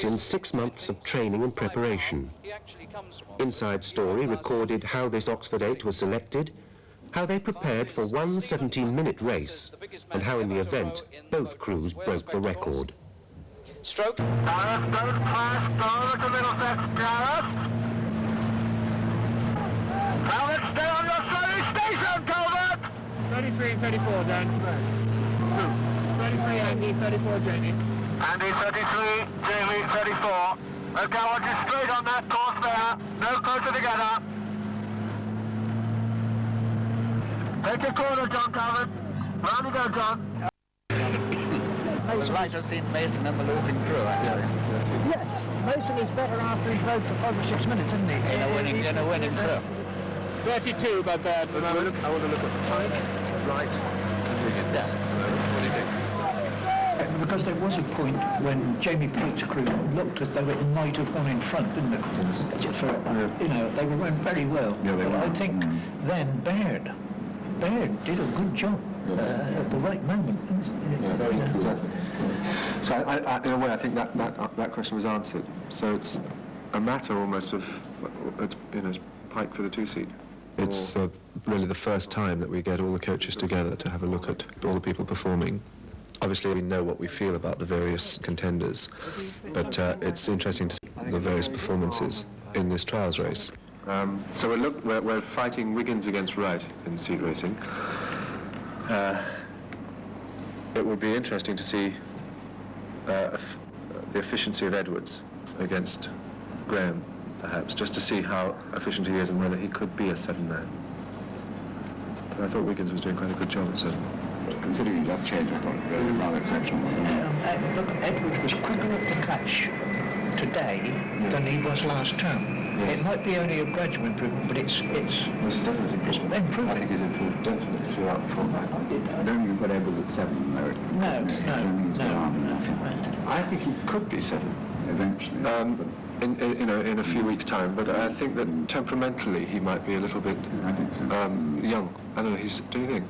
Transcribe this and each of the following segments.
in 6 months of training and preparation. Inside Story recorded how this Oxford 8 was selected, how they prepared for one 17-minute race, and how in the event both crews broke the record. Stroke. Calvert, don't pass, go to Middlesex, Calvert. Calvert, stay on your slowly station, Calvert! 33 and 34, Dan. 33 Andy, 34 Jamie. Andy 33, Jamie 34. Okay, I want you straight on that course there. No closer together. Take your corner, John Calvert. Round you go, John. I would like to have seen Mason and the losing crew, actually. Yes, Mason is better after he rode for 5 or 6 minutes, isn't he? In a winning crew. 32 by Baird. I want to look at Pike, Wright, and Wiggins. Yeah. What do you think? Because there was a point when Jamie Pike's crew looked as though it might have gone in front, didn't it? You know, they were running very well. Yeah, but I think then Baird did a good job at the right moment. Yeah, very exactly. So in a way, I think that question was answered. So it's a matter almost of, Pike for the 2-seat. It's really the first time that we get all the coaches together to have a look at all the people performing. Obviously, we know what we feel about the various contenders, but it's interesting to see the various performances in this trials race. So we're fighting Wiggins against Wright in seat racing. It would be interesting to see the efficiency of Edwards against Graham, perhaps, just to see how efficient he is and whether he could be a 7-man. But I thought Wiggins was doing quite a good job at 7. Considering that change, I thought rather exceptional. Look, Edwards was quicker up the catch today than he was last term. Yes. It might be only a gradual improvement, but it's definitely improving. I think he's improved definitely throughout the format. I don't think you've got Edwards at 7, though. No. I think he could be 7 eventually. In a few weeks' time, but I think that temperamentally he might be a little bit I think so. young. I don't know. Do you think?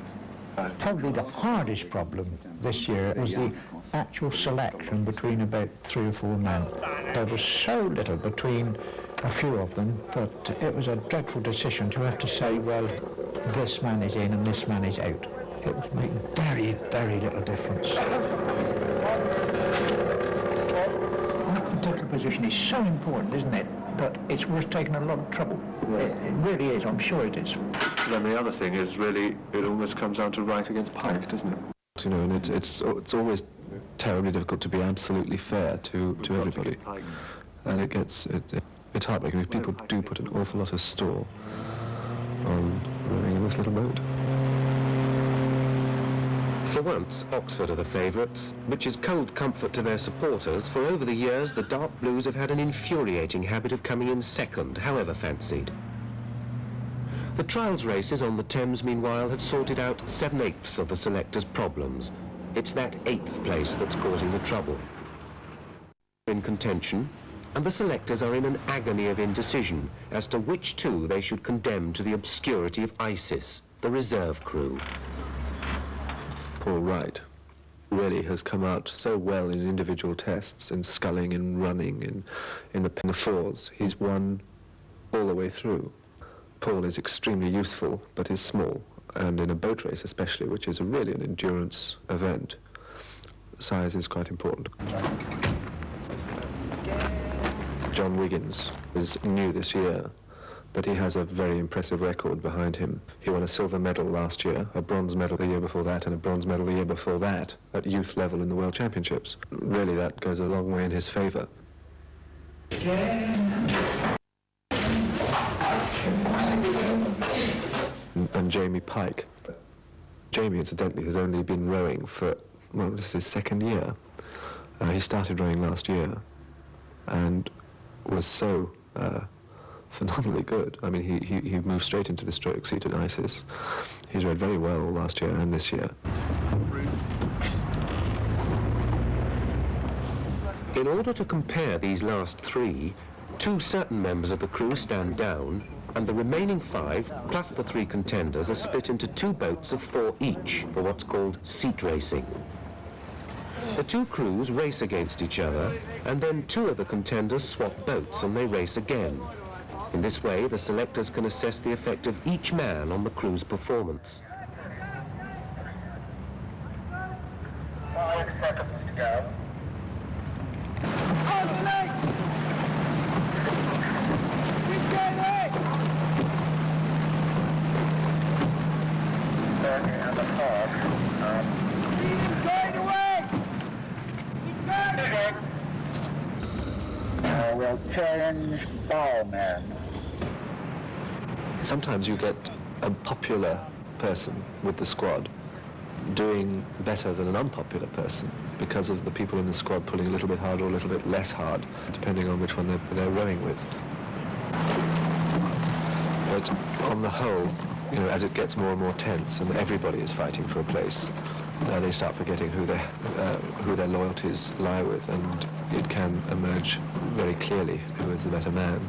Probably the hardest problem this year was the actual selection between about 3 or 4 men. There was so little between a few of them that it was a dreadful decision to have to say, well, this man is in and this man is out. It was making very, very little difference. That particular position is so important, isn't it? But it's worth taking a lot of trouble. It really is, I'm sure it is. Then the other thing is really, it almost comes down to Wright against Pike, doesn't it? You know, and it's always terribly difficult to be absolutely fair to everybody, and it's heartbreaking. People do put an awful lot of store on running in this little boat. For once, Oxford are the favourites, which is cold comfort to their supporters, for over the years the Dark Blues have had an infuriating habit of coming in second, however fancied. The trials races on the Thames, meanwhile, have sorted out 7/8 of the selectors' problems. It's that 8th place that's causing the trouble. In contention, and the selectors are in an agony of indecision as to which 2 they should condemn to the obscurity of ISIS, the reserve crew. Poor Wright really has come out so well in individual tests, in sculling, in running, in the 4s. He's won all the way through. Paul is extremely useful, but is small, and in a boat race especially, which is really an endurance event, size is quite important. John Wiggins is new this year, but he has a very impressive record behind him. He won a silver medal last year, a bronze medal the year before that, and a bronze medal the year before that at youth level in the World Championships. Really, that goes a long way in his favour. And Jamie Pike. Jamie, incidentally, has only been rowing for, well, this is his 2nd year. He started rowing last year and was so phenomenally good. I mean, he moved straight into the stroke seat at ISIS. He's rowed very well last year and this year. In order to compare these last 3, 2 certain members of the crew stand down, and the remaining 5, plus the 3 contenders, are split into 2 boats of 4 each for what's called seat racing. The two crews race against each other, and then two of the contenders swap boats and they race again. In this way, the selectors can assess the effect of each man on the crew's performance. 5 seconds to go. And the fog. We'll change bowman. Sometimes you get a popular person with the squad doing better than an unpopular person because of the people in the squad pulling a little bit harder or a little bit less hard, depending on which one they're rowing with. But on the whole, you know, as it gets more and more tense and everybody is fighting for a place, they start forgetting who their loyalties lie with, and it can emerge very clearly who is the better man.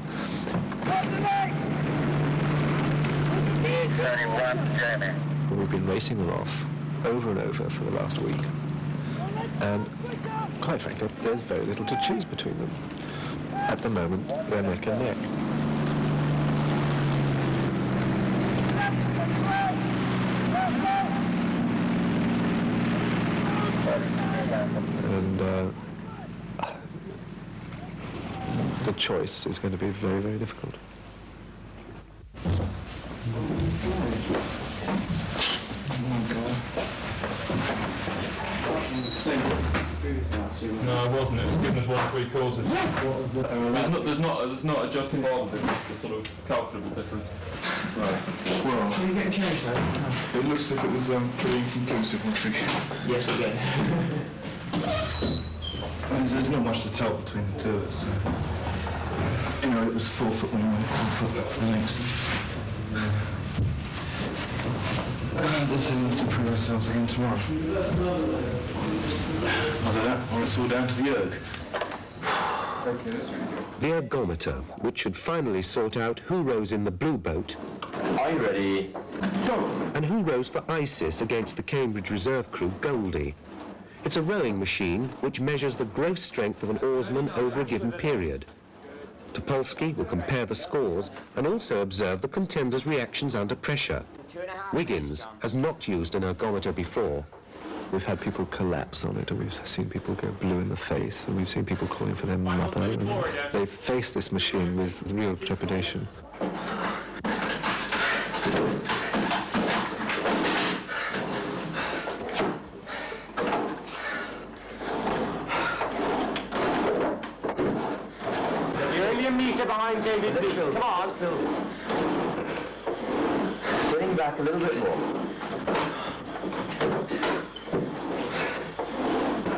We've been racing them off over and over for the last week, and quite frankly, there's very little to choose between them. At the moment, they're neck and neck. And the choice is going to be very, very difficult. No, I wasn't. It was given as 1 3/4. There's not a just involved in the sort of calculable difference. Right. Well, Can you get changed though? it looks like it was pretty inconclusive once again. Yes, again. There's not much to tell between the two of us. You know, it was 4 foot one way, 4 foot the next. Just enough to prove ourselves again tomorrow. Either that, or it's all down to the erg. The ergometer, which should finally sort out who rows in the blue boat, Are you ready? and who rows for ISIS against the Cambridge Reserve crew Goldie. It's a rowing machine which measures the gross strength of an oarsman over a given period. Topolsky will compare the scores and also observe the contenders' reactions under pressure. Wiggins has not used an ergometer before. We've had people collapse on it, and we've seen people go blue in the face, and we've seen people calling for their mother, and they've faced this machine with real trepidation. You're only a metre behind David Beake. Come on. Sitting back a little bit more.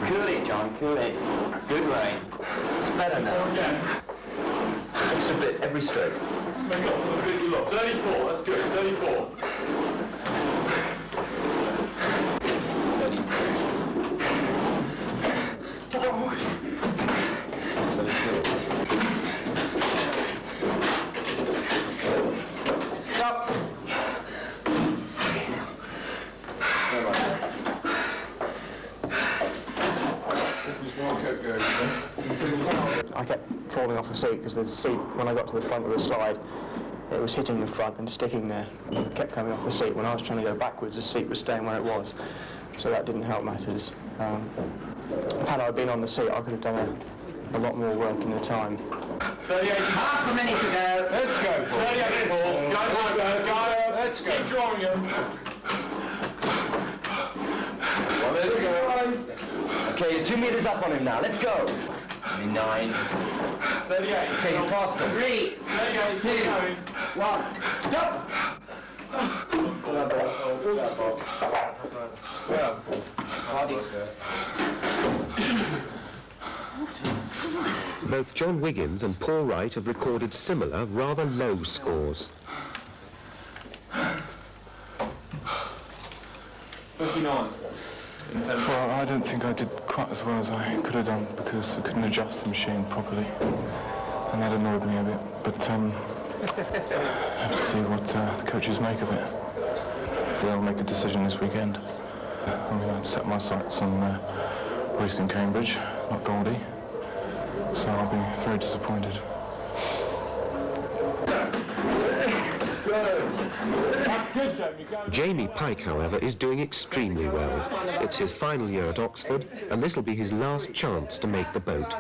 Cool it, John, cool it. Good rain. It's better now. Just a bit, every stroke. Make up for the bit you lost. 34, that's good. 34. 32. Stop. I kept falling off the seat because the seat, when I got to the front of the slide, it was hitting the front and sticking there. I kept coming off the seat. When I was trying to go backwards, the seat was staying where it was. So that didn't help matters. Had I been on the seat, I could have done a lot more work in the time. 38. Half a minute to go. Let's go. 38 ball. Go. Let's go. Keep drawing him. Well, there we go. Okay, you're 2 meters up on him now. Let's go. 9. 38. Okay, you're faster. 3. 38. 2. 1. Go. Both John Wiggins and Paul Wright have recorded similar, rather low scores. 39. Well, I don't think I did quite as well as I could have done because I couldn't adjust the machine properly, and that annoyed me a bit. But I have to see what the coaches make of it. They'll make a decision this weekend. I'm going to set my sights on racing Cambridge, not Goldie. So I'll be very disappointed. Jamie Pike, however, is doing extremely well. It's his final year at Oxford, and this will be his last chance to make the boat.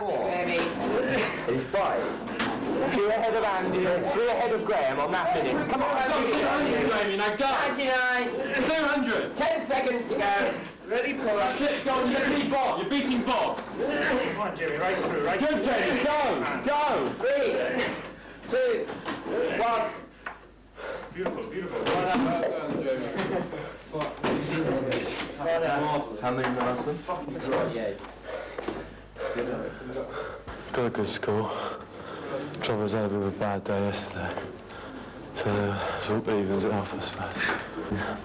3 ahead of Andy, 3 ahead of Graham on that minute. Come on, Jamie, now go! 99! 200! 10 seconds to go. Ready, pull up. That's it, go on, you're beating Bob, you're beating Bob! Come on, Jimmy, right through, right Good, Jamie, go! 3, 2, 1. Beautiful, beautiful. How many in the last one? Got a good score. Trouble was, I had a bit of a bad day yesterday. So it's all evens it off, I suppose. Yeah.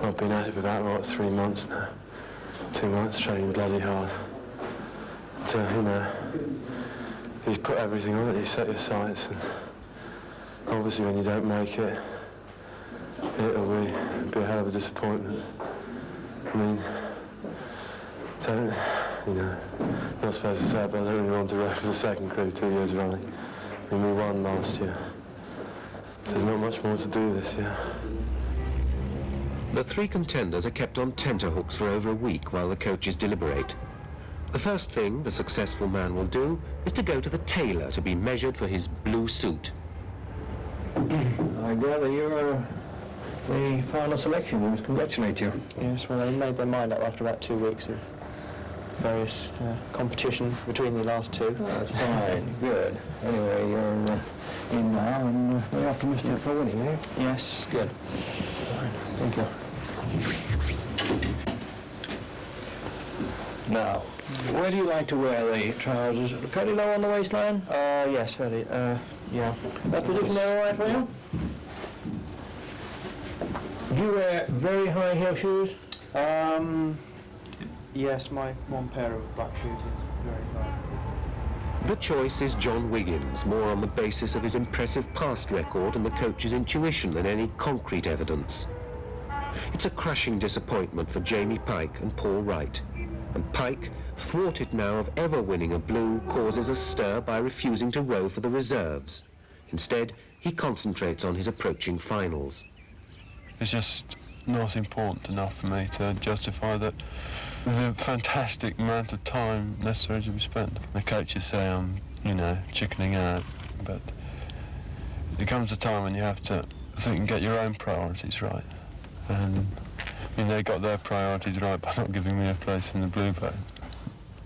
I've been at it for about, what, 3 months now. 2 months training bloody hard. So, you know, you put everything on it, you set your sights, and obviously when you don't make it, it'll be a hell of a disappointment. I mean, don't, you know, not supposed to say it, but I don't really want to row for the second crew 2 years running. I mean, we won last year. There's not much more to do this year. The 3 contenders are kept on tenterhooks for over a week while the coaches deliberate. The first thing the successful man will do is to go to the tailor to be measured for his blue suit. I gather you're the final selection. We must congratulate you. Yes, well, they made their mind up after about 2 weeks of various competition between the last 2. Oh, that's fine, good. Anyway, you're in now, and we're optimistic for winning, eh? Yes. Good. Thank you. Now, where do you like to wear the trousers? Fairly low on the waistline? Yes, fairly, yeah. That position there all right for you? Do you wear very high heel shoes? Yes, my one pair of black shoes is very high. The choice is John Wiggins, more on the basis of his impressive past record and the coach's intuition than any concrete evidence. It's a crushing disappointment for Jamie Pike and Paul Wright. And Pike, thwarted now of ever winning a blue, causes a stir by refusing to row for the reserves. Instead, he concentrates on his approaching finals. It's just not important enough for me to justify that the fantastic amount of time necessary to be spent. The coaches say I'm, you know, chickening out, but there comes a time when you have to think and get your own priorities right. And I mean, they got their priorities right by not giving me a place in the blue boat.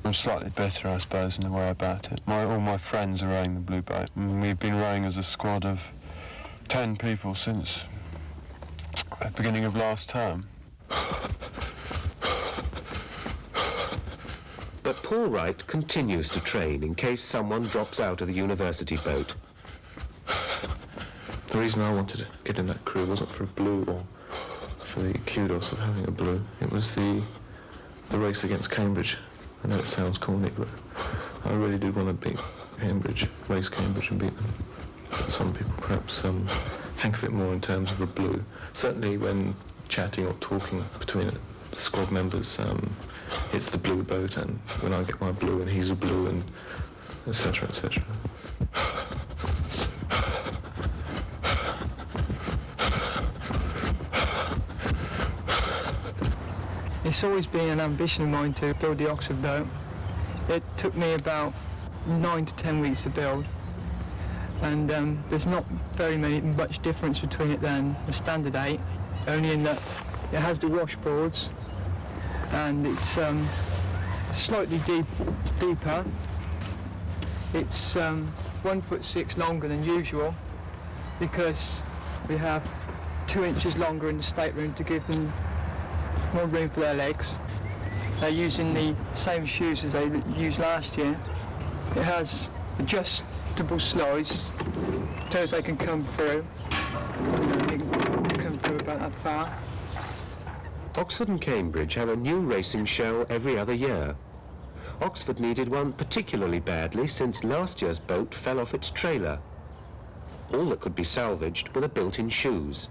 I'm slightly bitter, I suppose, in a way about it. All my friends are rowing the blue boat, and we've been rowing as a squad of 10 people since the beginning of last term. But Paul Wright continues to train in case someone drops out of the university boat. The reason I wanted to get in that crew wasn't for a blue or for the kudos of having a blue. It was the race against Cambridge. I know it sounds corny, but I really did want to beat Cambridge, race Cambridge and beat them. Some people perhaps think of it more in terms of a blue. Certainly when chatting or talking between the squad members, it's the blue boat, and when I get my blue and he's a blue, and etc., etc. It's always been an ambition of mine to build the Oxford boat. It took me about 9 to 10 weeks to build, and there's not much difference between it than the standard 8, only in that it has the washboards and it's slightly deeper. It's 1'6" longer than usual because we have 2 inches longer in the stateroom to give them more room for their legs. They're using the same shoes as they used last year. It has adjustable slides so as they can come through. They can come through about that far. Oxford and Cambridge have a new racing show every other year. Oxford needed one particularly badly since last year's boat fell off its trailer. All that could be salvaged were the built-in shoes.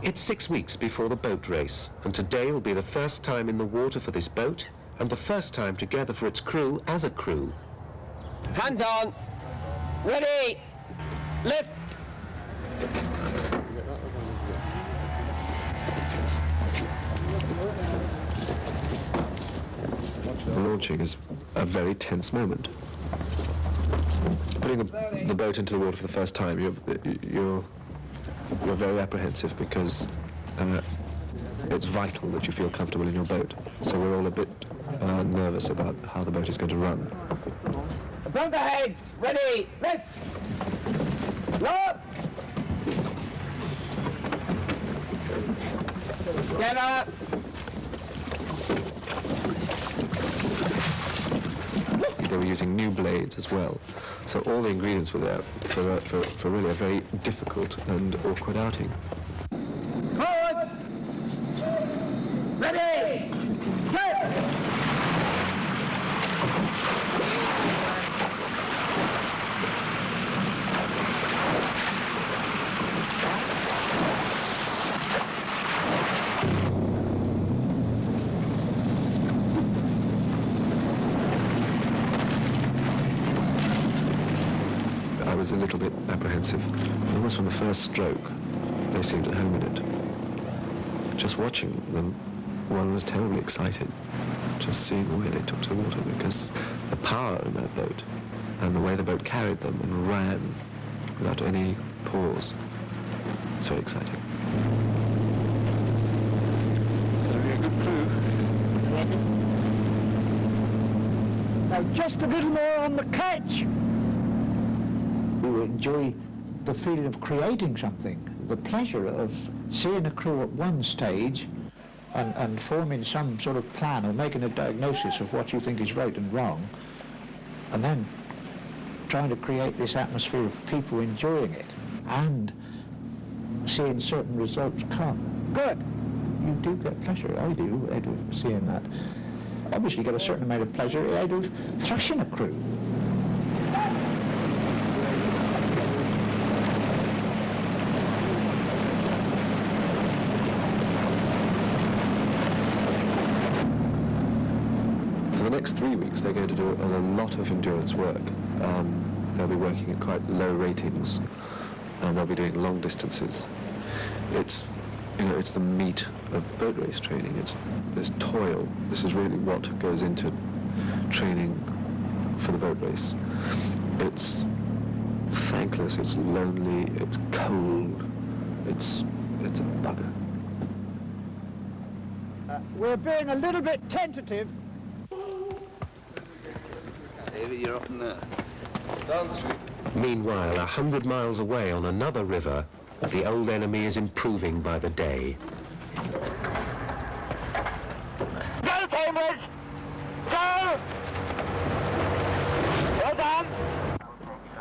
It's 6 weeks before the boat race, and today will be the first time in the water for this boat, and the first time together for its crew as a crew. Hands on. Ready. Lift. The launching is a very tense moment. Putting the boat into the water for the first time, you're very apprehensive because it's vital that you feel comfortable in your boat. So we're all a bit nervous about how the boat is going to run. Bunker heads. Ready. Lift. Look. Together. They were using new blades as well, so all the ingredients were there for really a very difficult and awkward outing. Forward. Ready. Set. I was a little bit apprehensive. Almost from the first stroke, they seemed at home in it. Just watching them, one was terribly excited, just seeing the way they took to the water, because the power in that boat, and the way the boat carried them and ran without any pause, it's very exciting. It's going to be a good crew. You reckon? Now just a little more on the catch. You enjoy the feeling of creating something, the pleasure of seeing a crew at one stage and forming some sort of plan or making a diagnosis of what you think is right and wrong, and then trying to create this atmosphere of people enjoying it and seeing certain results come. Good. You do get pleasure, I do, out of seeing that. Obviously you get a certain amount of pleasure out of thrashing a crew. For the next 3 weeks, they're going to do a lot of endurance work. They'll be working at quite low ratings, and they'll be doing long distances. It's the meat of boat race training. It's this toil. This is really what goes into training for the boat race. It's thankless. It's lonely. It's cold. It's a bugger. We're being a little bit tentative. David, you're up in there. Downstream. Meanwhile, 100 miles away on another river, the old enemy is improving by the day. Go, Cambridge! Go! Well done!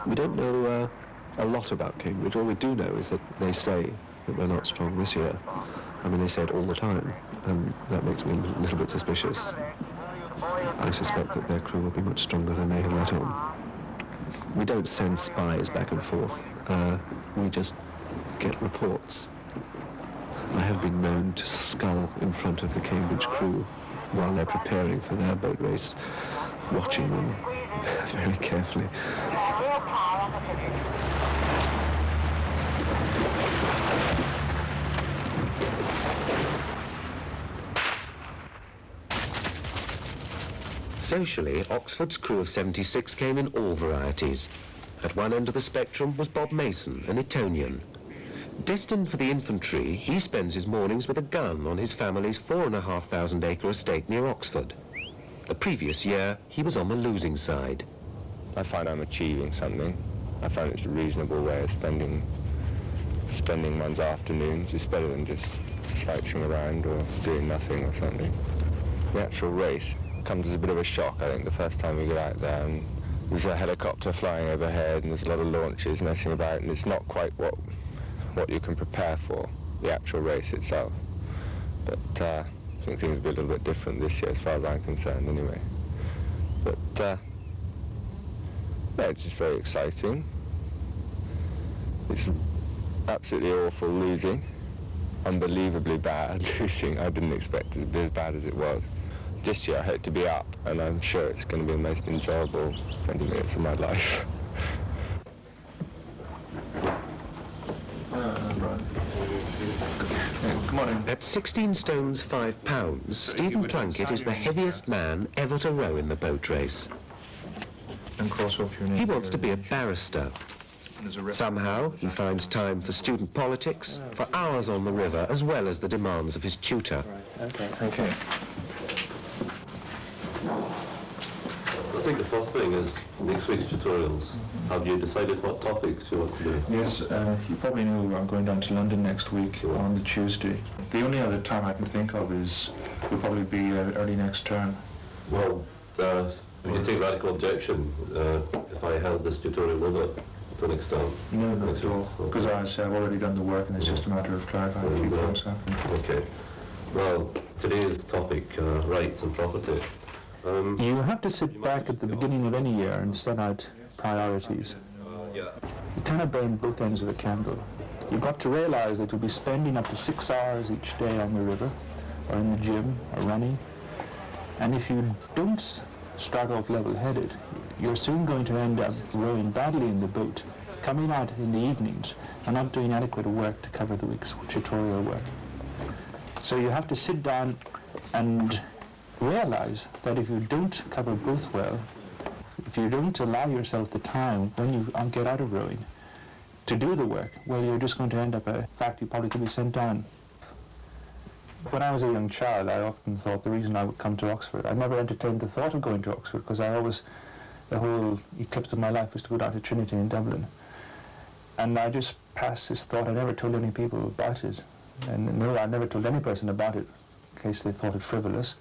We don't know a lot about Cambridge. All we do know is that they say that they're not strong this year. I mean, they say it all the time, and that makes me a little bit suspicious. I suspect that their crew will be much stronger than they have let on. We don't send spies back and forth. We just get reports. I have been known to scull in front of the Cambridge crew while they're preparing for their boat race, watching them very carefully. Socially, Oxford's crew of 76 came in all varieties. At one end of the spectrum was Bob Mason, an Etonian. Destined for the infantry, he spends his mornings with a gun on his family's 4,500-acre estate near Oxford. The previous year, he was on the losing side. I find I'm achieving something. I find it's a reasonable way of spending one's afternoons. It's better than just slouching around or doing nothing or something. The actual race comes as a bit of a shock, I think, the first time we get out there, and there's a helicopter flying overhead and there's a lot of launches messing about, and it's not quite what you can prepare for, the actual race itself. But I think things will be a little bit different this year as far as I'm concerned anyway. But yeah, it's just very exciting. It's absolutely awful losing, unbelievably bad losing. I didn't expect it to be as bad as it was. This year I hope to be up, and I'm sure it's going to be the most enjoyable 20 minutes of my life. At 16 stones 5 pounds, Stephen Plunkett is the heaviest man ever to row in the boat race. He wants to be a barrister. Somehow, he finds time for student politics, for hours on the river, as well as the demands of his tutor. Okay. I think the first thing is next week's tutorials. Have you decided what topics you want to do? Yes, you probably know I'm going down to London next week on the Tuesday. The only other time I can think of will probably be early next term. Well, would you take radical objection if I held this tutorial over to an extent? No, not at all, because I've already done the work and it's just a matter of clarifying a few points. Okay. Well, today's topic, rights and property. You have to sit back at the beginning of any year and set out priorities. You cannot burn both ends of a candle. You've got to realise that you'll be spending up to 6 hours each day on the river, or in the gym, or running. And if you don't start off level-headed, you're soon going to end up rowing badly in the boat, coming out in the evenings, and not doing adequate work to cover the week's tutorial work. So you have to sit down and realize that if you don't cover both well, if you don't allow yourself the time when you get out of rowing to do the work, well, you're just going to end up, in fact, you probably could be sent down. When I was a young child, I often thought the reason I would come to Oxford, I never entertained the thought of going to Oxford because the whole eclipse of my life was to go down to Trinity in Dublin. And I just passed this thought. I never told any people about it. And no, I never told any person about it in case they thought it frivolous,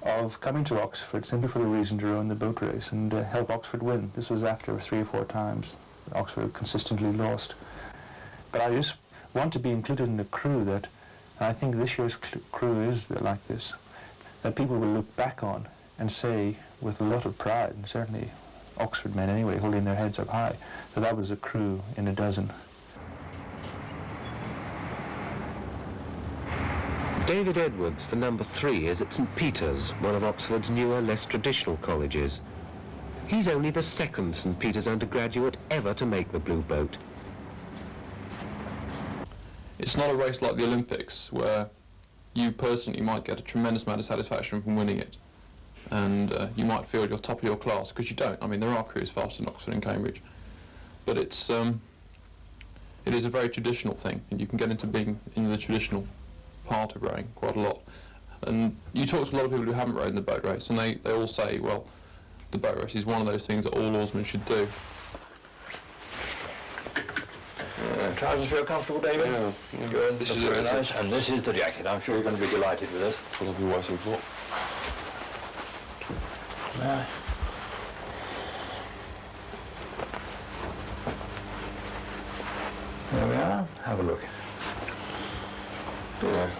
of coming to Oxford simply for the reason to run the boat race and help Oxford win. This was after 3 or 4 times Oxford consistently lost. But I just want to be included in a crew that, and I think this year's crew is like this, that people will look back on and say with a lot of pride, and certainly Oxford men anyway, holding their heads up high, that was a crew in a dozen. David Edwards for number 3 is at St Peter's, one of Oxford's newer, less traditional colleges. He's only the second St Peter's undergraduate ever to make the blue boat. It's not a race like the Olympics where you personally might get a tremendous amount of satisfaction from winning it, and you might feel you're top of your class, because you don't. I mean, there are crews faster than Oxford and Cambridge, but it is a very traditional thing, and you can get into being in the traditional part of rowing quite a lot. And you talk to a lot of people who haven't rowed in the boat race, and they all say, well, the boat race is one of those things that all oarsmen should do. Trousers feel comfortable, David? Yeah. Good. This is very nice. And this is the jacket. I'm sure you're going to be delighted with this. What have you been waiting for? Yeah. There we are. Have a look. Yeah.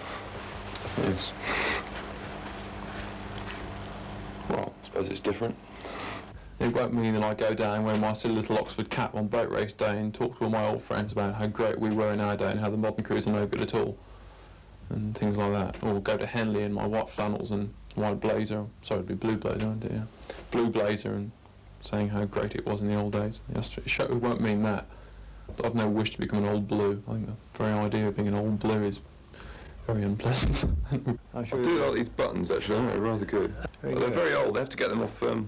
Yes. Well, I suppose it's different. It won't mean that I go down wearing my silly little Oxford cap on boat race day and talk to all my old friends about how great we were in our day and how the modern crews are no good at all, and things like that. Or go to Henley in my white flannels and white blazer. Sorry, it'd be blue blazer, wouldn't it? Yeah. Blue blazer, and saying how great it was in the old days. It won't mean that. I've no wish to become an old blue. I think the very idea of being an old blue is very unpleasant. I do like these buttons, actually. They're rather good. But they're very old. They have to get them off old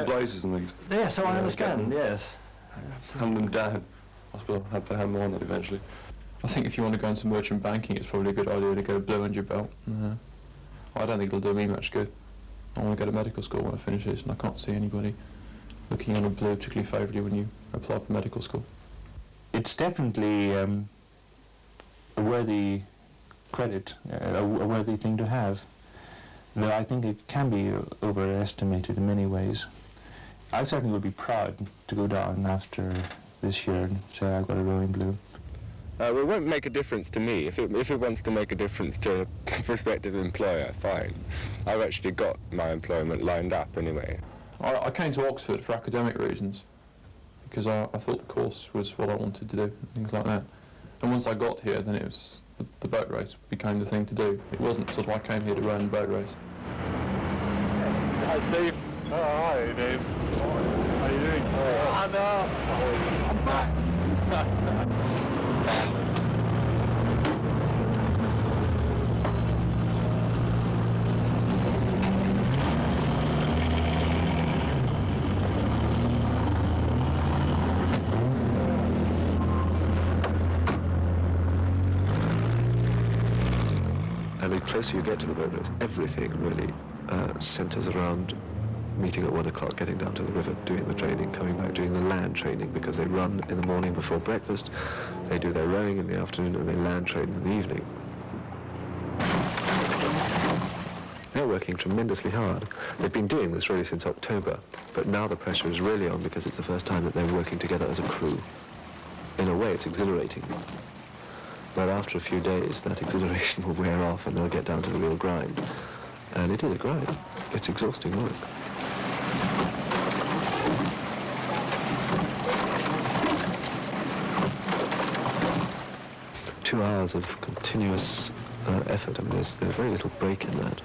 blazers and things. Yes, so I understand, yes. Hand them down. I suppose I'll have to hand them on eventually. I think if you want to go into merchant banking, it's probably a good idea to go blue under your belt. I don't think it'll do me much good. I want to go to medical school when I finish this, and I can't see anybody looking on a blue particularly favourably when you apply for medical school. It's definitely a worthy credit, a worthy thing to have, though I think it can be overestimated in many ways. I certainly would be proud to go down after this year and say I've got a rowing blue. Well, it won't make a difference to me. If it wants to make a difference to a prospective employer, fine. I've actually got my employment lined up anyway. I came to Oxford for academic reasons, because I thought the course was what I wanted to do, things like that. And once I got here, then it was the boat race became the thing to do. It wasn't sort of I came here to run the boat race. Hi, Steve. Oh, hi, Dave. How are you doing? I'm back. And the closer you get to the boat race, everything really centres around meeting at 1 o'clock, getting down to the river, doing the training, coming back, doing the land training, because they run in the morning before breakfast, they do their rowing in the afternoon, and they land train in the evening. They're working tremendously hard. They've been doing this really since October, but now the pressure is really on because it's the first time that they're working together as a crew. In a way, it's exhilarating. But after a few days, that exhilaration will wear off and they'll get down to the real grind. And it is a grind. It's exhausting work. Two hours of continuous effort. I mean, there's very little break in that.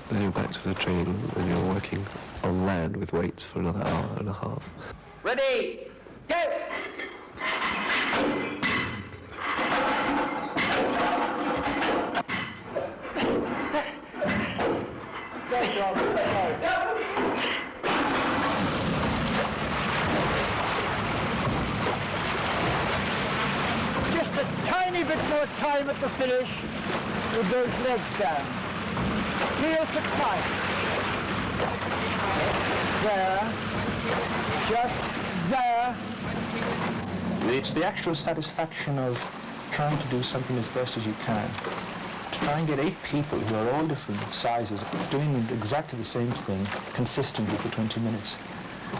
Then you're back to the training and you're working on land with weights for another hour and a half. Ready, go! Just a tiny bit more time at the finish with those legs down. Here's the Pike. There. Just there. It's the actual satisfaction of trying to do something as best as you can. To try and get 8 people who are all different sizes doing exactly the same thing consistently for 20 minutes.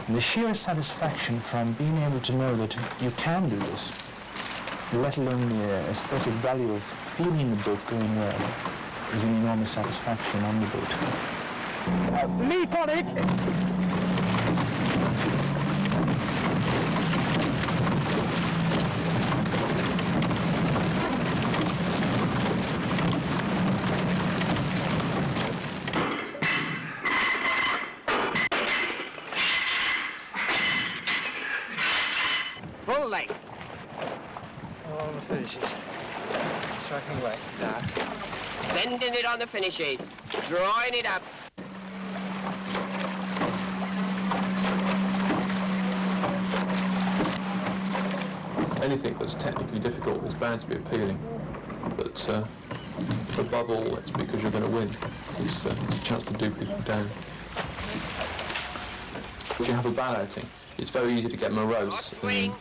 And the sheer satisfaction from being able to know that you can do this, let alone the aesthetic value of feeling the boat going well, is an enormous satisfaction on the boat. Leap on it! Full length. On the finishes. Striking weight. Now. Bending it on the finishes. Drawing it up. Anything that's technically difficult is bound to be appealing, but above all, it's because you're going to win. It's a chance to do people down. If you have a bad outing, it's very easy to get morose and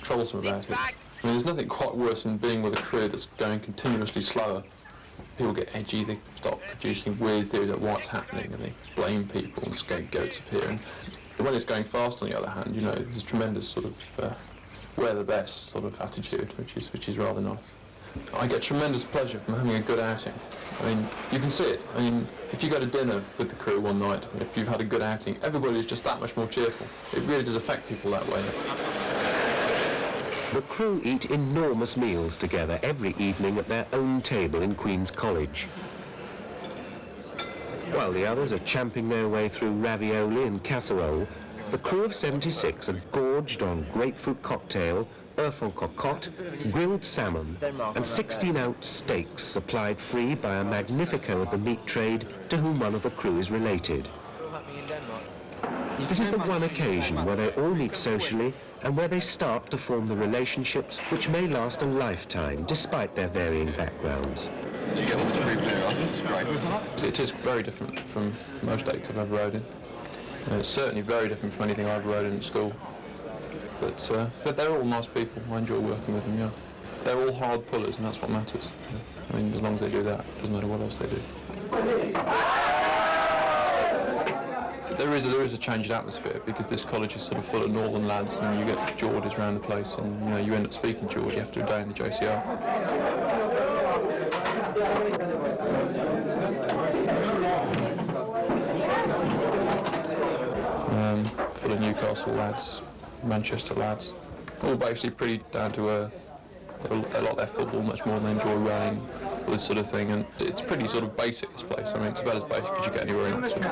troublesome about it. I mean, there's nothing quite worse than being with a crew that's going continuously slower. People get edgy, they start producing weird theories about what's happening, and they blame people and scapegoats appear. And when it's going fast, on the other hand, you know, there's a tremendous sort of we're the best sort of attitude, which is rather nice. I get tremendous pleasure from having a good outing. I mean, you can see it. I mean, if you go to dinner with the crew one night, if you've had a good outing, everybody's just that much more cheerful. It really does affect people that way. The crew eat enormous meals together every evening at their own table in Queen's College. While the others are champing their way through ravioli and casserole, the crew of 76 are gorged on grapefruit cocktail, œuf en cocotte, grilled salmon, and 16-ounce steaks supplied free by a magnifico of the meat trade to whom one of the crew is related. This is the one occasion where they all meet socially and where they start to form the relationships which may last a lifetime despite their varying backgrounds. You get all the crew blue on, it's great. It is very different from most dates I've ever rowed in. It's certainly very different from anything I've rowed in at school. But they're all nice people. I enjoy working with them, yeah. They're all hard pullers, and that's what matters. I mean, as long as they do that, it doesn't matter what else they do. There is a changed atmosphere because this college is sort of full of northern lads, and you get Geordies around the place, and you know you end up speaking Geordie after a day in the JCR. Full of Newcastle lads, Manchester lads, all basically pretty down to earth, They like their football much more than they enjoy rowing, this sort of thing, and it's pretty sort of basic, this place. I mean, it's about as basic as you get anywhere in Oxford.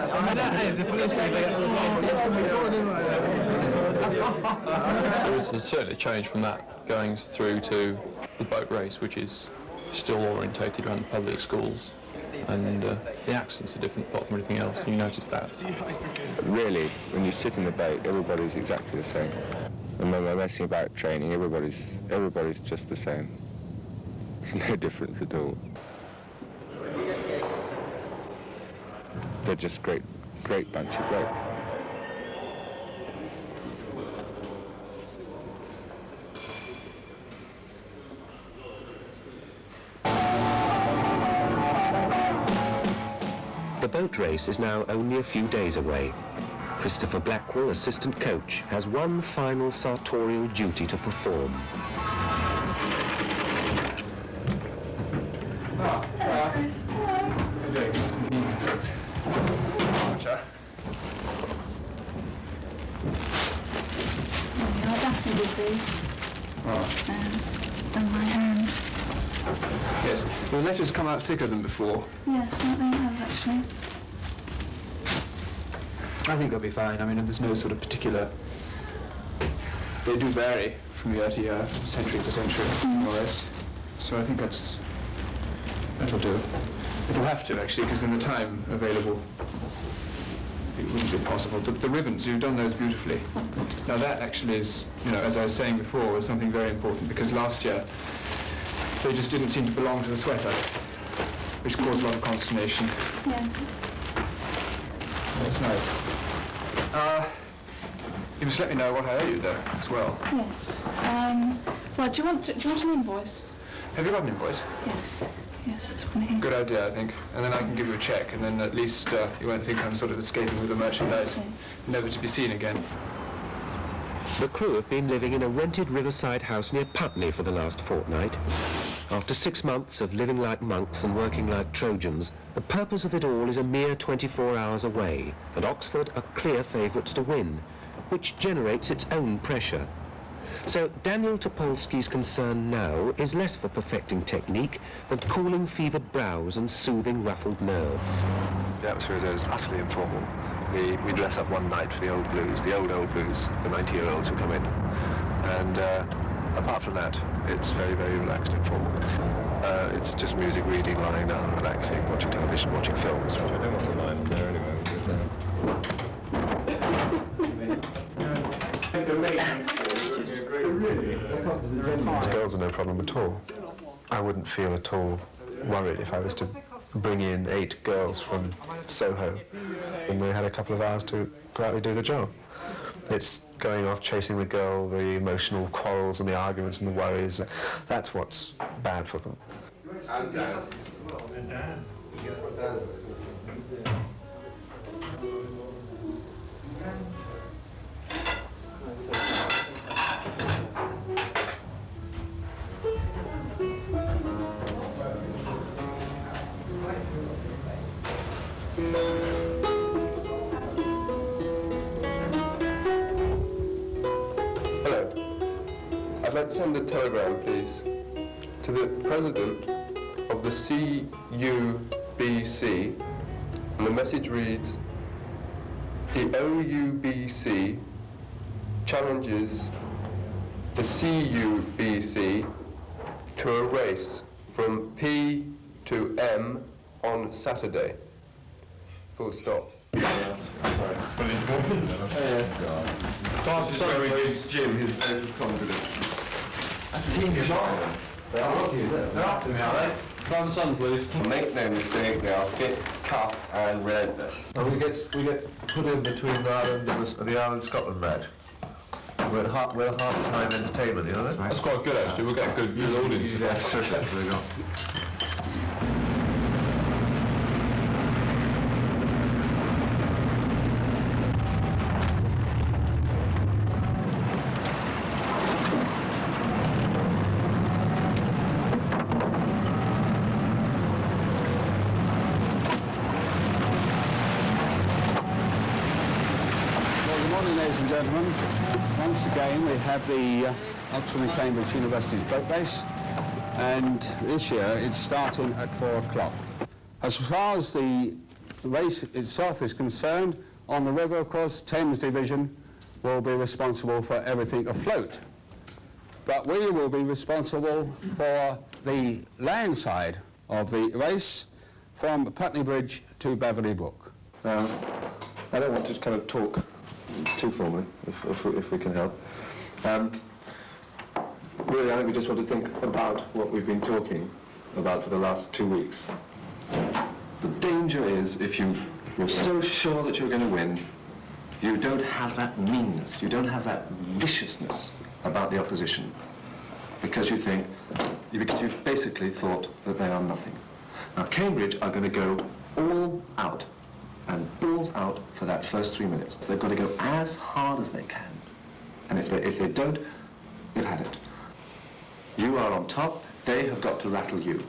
There was certainly a change from that going through to the boat race, which is still orientated around the public schools, and the accents are different apart from anything else. You notice that. But really, when you sit in the boat, everybody's exactly the same. And when we're messing about training, everybody's just the same. There's no difference at all. They're just great bunch of blokes. The boat race is now only a few days away. Christopher Blackwell, assistant coach, has one final sartorial duty to perform. I definitely did these. Done my own. Yes, the letters come out thicker than before. Yes, I think they have actually. I think they'll be fine. I mean, there's no sort of particular... They do vary from year to year, century to century, more or less. So I think that'll do. It'll have to, actually, because in the time available, it wouldn't be possible. The ribbons, you've done those beautifully. Now that actually is, you know, as I was saying before, was something very important, because last year they just didn't seem to belong to the sweater, which caused a lot of consternation. Yes. That's nice. You must let me know what I owe you, though, as well. Yes. Well, do you want an invoice? Have you got an invoice? Yes. Yes, it's one here. Good idea, I think. And then I can give you a cheque, and then at least you won't think I'm sort of escaping with the merchandise, never to be seen again. The crew have been living in a rented riverside house near Putney for the last fortnight. After 6 months of living like monks and working like Trojans, the purpose of it all is a mere 24 hours away, and Oxford are clear favourites to win, which generates its own pressure. So Daniel Topolsky's concern now is less for perfecting technique than cooling fevered brows and soothing ruffled nerves. The atmosphere is utterly informal. We dress up one night for the old blues, the old blues, the 90-year-olds who come in. And apart from that, it's very, very relaxed and informal. It's just music, reading, lying down, relaxing, watching television, watching films. I don't want the line on there anyway. Girls are no problem at all. I wouldn't feel at all worried if I was to bring in 8 girls from Soho and they had a couple of hours to quietly do the job. It's going off chasing the girl, the emotional quarrels and the arguments and the worries. That's what's bad for them. Hello. I'd like to send a telegram, please, to the President of the CUBC, and the message reads, the OUBC challenges the CUBC to a race from P to M on Saturday. Full stop. Yes. Class is where we give Jim his vote of confidence. Find the sun, please. Make no mistake, they are fit, tough, and relentless. And we get put in between Ireland and the Ireland-Scotland match. We're half-time entertainment, you know that? That's quite good, actually. We'll get a good audience. Yes, there we go. Ladies and gentlemen, once again we have the Oxford and Cambridge University's boat race. and this year it's starting at 4 o'clock. As far as the race itself is concerned, on the river, of course, Thames Division will be responsible for everything afloat. But we will be responsible for the land side of the race from Putney Bridge to Beverley Brook. I don't want to kind of talk too formally, if we can help. Really, I think we just want to think about what we've been talking about for the last 2 weeks. The danger is, if you're so sure that you're going to win, you don't have that meanness, you don't have that viciousness about the opposition, because you've basically thought that they are nothing. Now, Cambridge are going to go all out and balls out for that first 3 minutes. They've got to go as hard as they can. And if they don't, they've had it. You are on top, they have got to rattle you.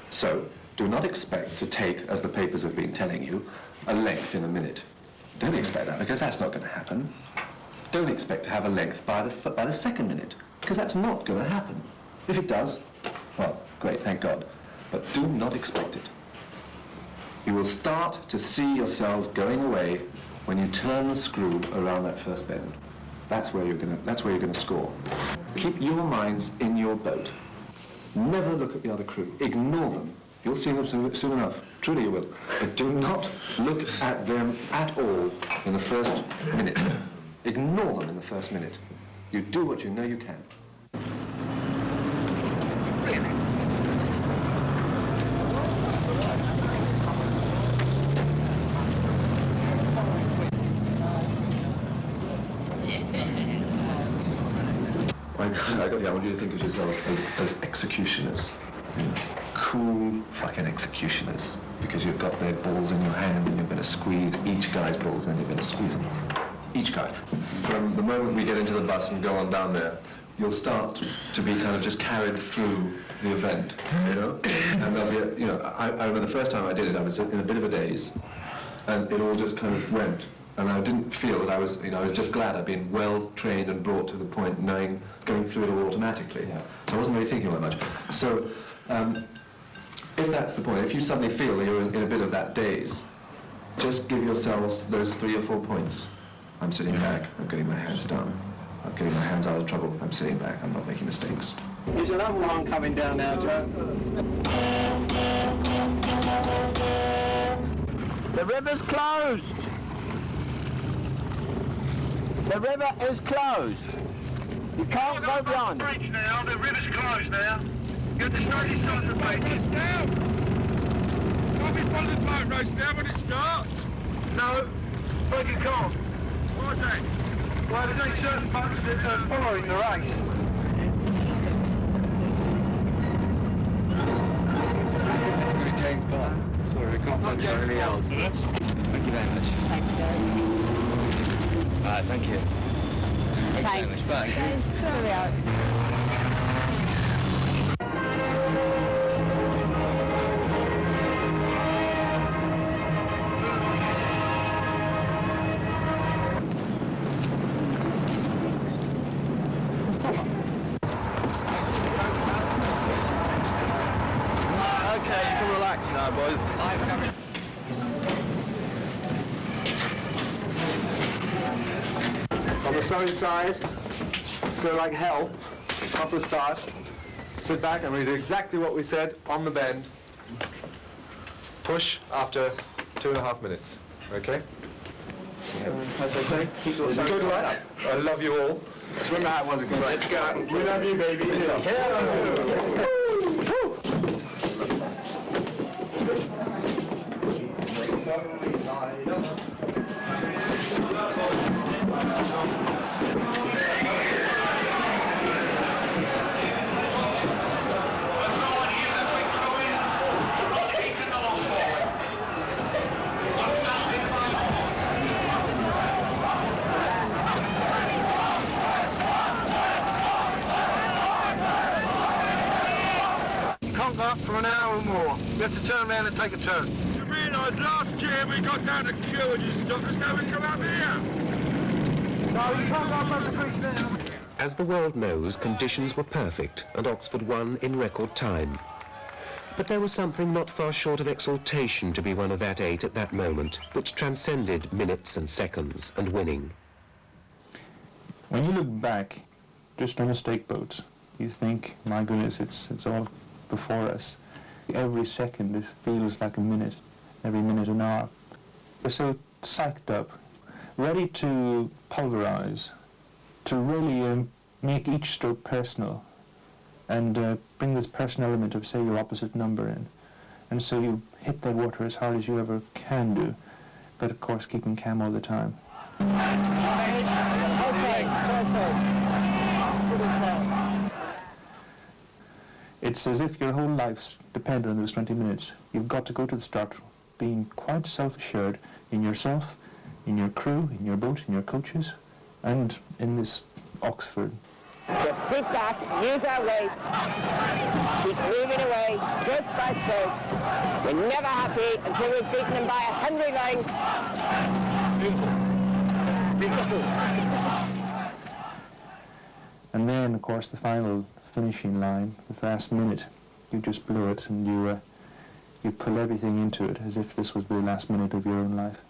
So, do not expect to take, as the papers have been telling you, a length in a minute. Don't expect that, because that's not going to happen. Don't expect to have a length by the second minute, because that's not going to happen. If it does, well, great, thank God. But do not expect it. You will start to see yourselves going away when you turn the screw around that first bend. That's where you're going to score. Keep your minds in your boat. Never look at the other crew. Ignore them. You'll see them soon enough. Truly you will. But do not look at them at all in the first minute. Ignore them in the first minute. You do what you know you can. I want you to think of yourselves as executioners. Cool fucking executioners. Because you've got their balls in your hand and you're going to squeeze each guy's balls and you're going to squeeze them. Each guy. From the moment we get into the bus and go on down there, you'll start to be kind of just carried through the event, you know? And there'll be I remember the first time I did it, I was in a bit of a daze. And it all just kind of went. And I didn't feel that I was just glad I'd been well trained and brought to the point knowing, going through it all automatically. Yeah. So I wasn't really thinking that much. So, if that's the point, if you suddenly feel that you're in a bit of that daze, just give yourselves those 3 or 4 points. I'm sitting back, I'm getting my hands down. I'm getting my hands out of trouble, I'm sitting back, I'm not making mistakes. There's another one coming down now, Joe. The river's closed. The river is closed. You can't go beyond. The bridge now, the river's closed now. You have to start this side of the bridge. Race down. Can't be following the boat race down when it starts. No, but you can't. Why is that? Well, there's only certain boats that are following the race. James Bond. Sorry, we can't punch anything else. Thank you very much. Thank you, guys. Thank you. Thank you very much. Bye. Okay, you can relax now, boys. On the sunny side, feel like hell off the start. Sit back and we do exactly what we said on the bend. Push after 2.5 minutes. Okay? As I say, keep your Good luck. I love you all. Swim out, was it good? Let's go. We love you, baby. Up for an hour or more. You have to turn around and take a turn. You realise last year we got down to Kew and you stopped us, now we come up here. No, you can't go above the bridge now. As the world knows, conditions were perfect and Oxford won in record time. But there was something not far short of exaltation to be one of that 8 at that moment, which transcended minutes and seconds and winning. When you look back, just on the stake boats, you think, my goodness, it's all before us. Every second feels like a minute, every minute an hour. We're so psyched up, ready to pulverize, to really make each stroke personal and bring this personal element of, say, your opposite number in. And so you hit the water as hard as you ever can do, but of course keeping calm all the time. It's as if your whole life's dependent on those 20 minutes. You've got to go to the start being quite self-assured in yourself, in your crew, in your boat, in your coaches, and in this Oxford. Just sit back, use our weight, keep moving away, stroke by stroke. We're never happy until we've beaten them by 100 lengths. And then, of course, the final finishing line, the last minute, you just blow it and you pull everything into it as if this was the last minute of your own life.